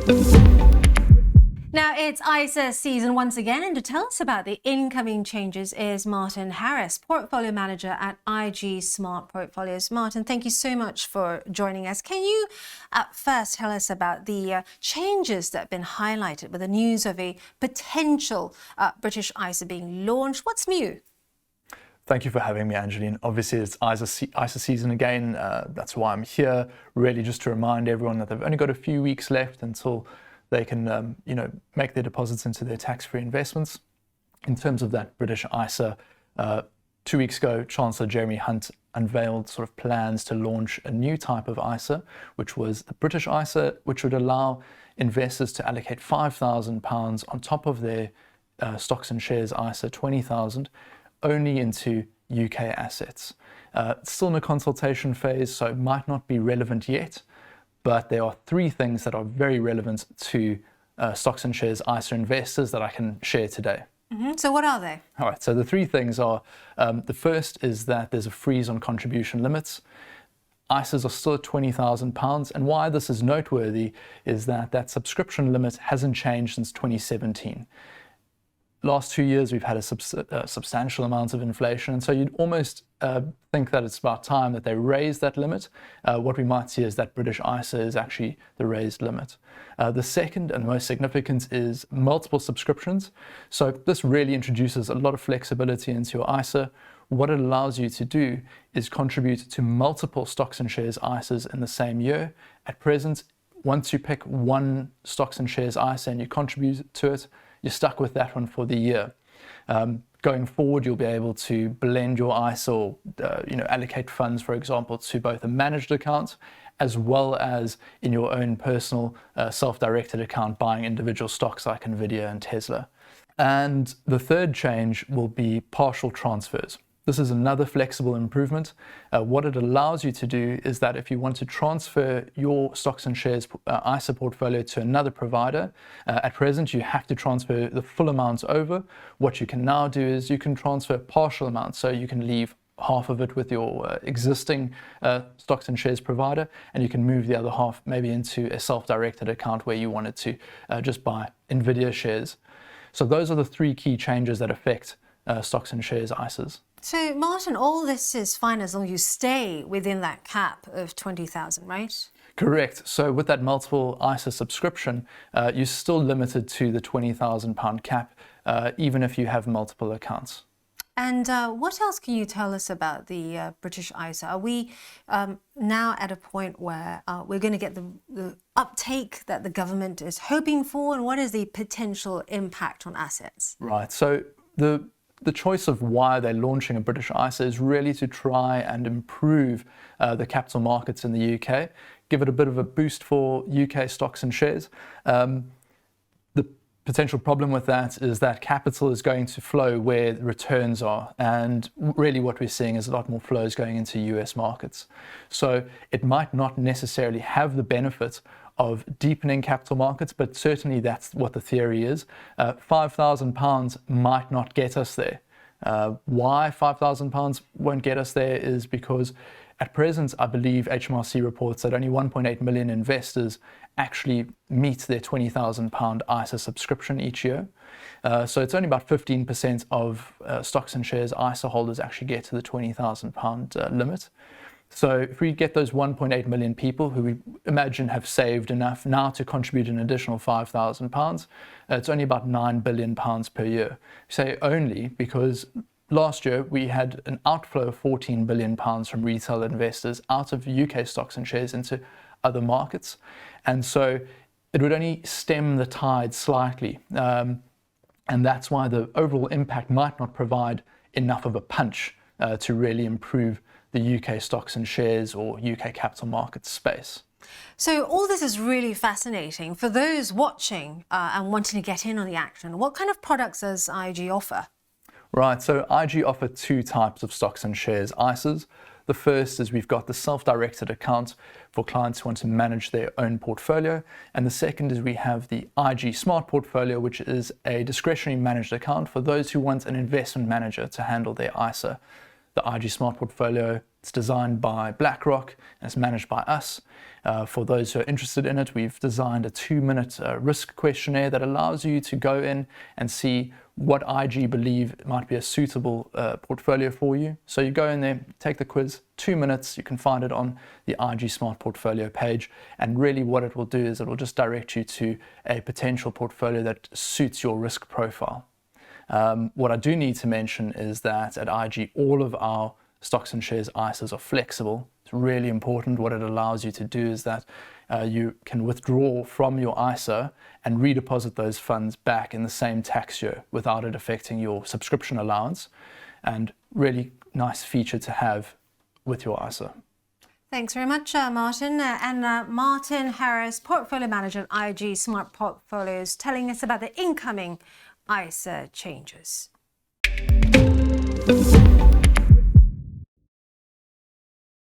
Now it's ISA season once again, and to tell us about the incoming changes is Martin Harris, Portfolio Manager at IG Smart Portfolios. Martin, thank you so much for joining us. Can you first tell us about the changes that have been highlighted with the news of a potential British ISA being launched? What's new? Thank you for having me, Angeline. Obviously, it's ISA season again. That's why I'm here, really just to remind everyone that they've only got a few weeks left until they can, make their deposits into their tax-free investments. In terms of that British ISA, 2 weeks ago, Chancellor Jeremy Hunt unveiled sort of plans to launch a new type of ISA, which was the British ISA, which would allow investors to allocate £5,000 on top of their stocks and shares ISA, 20,000, only into UK assets. It's still in a consultation phase, so it might not be relevant yet. But there are three things that are very relevant to stocks and shares ISA investors that I can share today. So what are they? All right, so the three things are, the first is that there's a freeze on contribution limits. ISAs are still at £20,000, and why this is noteworthy is that that subscription limit hasn't changed since 2017. Last 2 years, we've had a substantial amount of inflation, and so you'd almost think that it's about time that they raise that limit. What we might see is that British ISA is actually the raised limit. The second and most significant is multiple subscriptions. So this really introduces a lot of flexibility into your ISA. What it allows you to do is contribute to multiple stocks and shares ISAs in the same year. At present, once you pick one stocks and shares ISA and you contribute to it, you're stuck with that one for the year. Going forward, you'll be able to blend your ISA or allocate funds, for example, to both a managed account as well as in your own personal self-directed account, buying individual stocks like Nvidia and Tesla. And the third change will be partial transfers. This is another flexible improvement. What it allows you to do is that if you want to transfer your stocks and shares ISA portfolio to another provider, at present you have to transfer the full amount over. What you can now do is you can transfer partial amounts, so you can leave half of it with your existing stocks and shares provider, and you can move the other half maybe into a self-directed account where you wanted to just buy Nvidia shares. So those are the three key changes that affect stocks and shares ISAs. So, Martin, all this is fine as long as you stay within that cap of 20,000, right? Correct. So with that multiple ISA subscription, you're still limited to the £20,000 cap, even if you have multiple accounts. And what else can you tell us about the British ISA? Are we now at a point where we're going to get the uptake that the government is hoping for, and what is the potential impact on assets? Right. So the choice of why they're launching a British ISA is really to try and improve the capital markets in the UK, give it a bit of a boost for UK stocks and shares. The potential problem with that is that capital is going to flow where the returns are, and really what we're seeing is a lot more flows going into US markets. So it might not necessarily have the benefit of deepening capital markets, but certainly that's what the theory is. £5,000 might not get us there. Why £5,000 won't get us there is because at present, I believe HMRC reports that only 1.8 million investors actually meet their £20,000 ISA subscription each year. So it's only about 15% of stocks and shares ISA holders actually get to the £20,000 limit. So if we get those 1.8 million people who we imagine have saved enough now to contribute an additional £5,000, it's only about £9 billion per year. I say only because last year we had an outflow of £14 billion from retail investors out of UK stocks and shares into other markets. And so it would only stem the tide slightly. And that's why the overall impact might not provide enough of a punch to really improve the UK stocks and shares or UK capital market space. So all this is really fascinating. For those watching and wanting to get in on the action, what kind of products does IG offer? Right, so IG offer two types of stocks and shares ISAs. The first is we've got the self-directed account for clients who want to manage their own portfolio. And the second is we have the IG Smart Portfolio, which is a discretionary managed account for those who want an investment manager to handle their ISA. the IG Smart Portfolio. It's designed by BlackRock and it's managed by us. For those who are interested in it, we've designed a 2-minute risk questionnaire that allows you to go in and see what IG believe might be a suitable portfolio for you. So you go in there, take the quiz, 2 minutes, you can find it on the IG Smart Portfolio page, and really what it will do is it will just direct you to a potential portfolio that suits your risk profile. What I do need to mention is that at IG, all of our stocks and shares ISAs are flexible. It's really important. What it allows you to do is that you can withdraw from your ISA and redeposit those funds back in the same tax year without it affecting your subscription allowance, and really nice feature to have with your ISA. Thanks very much, Martin. Martin Harris, Portfolio Manager at IG Smart Portfolios, telling us about the incoming ISA changes.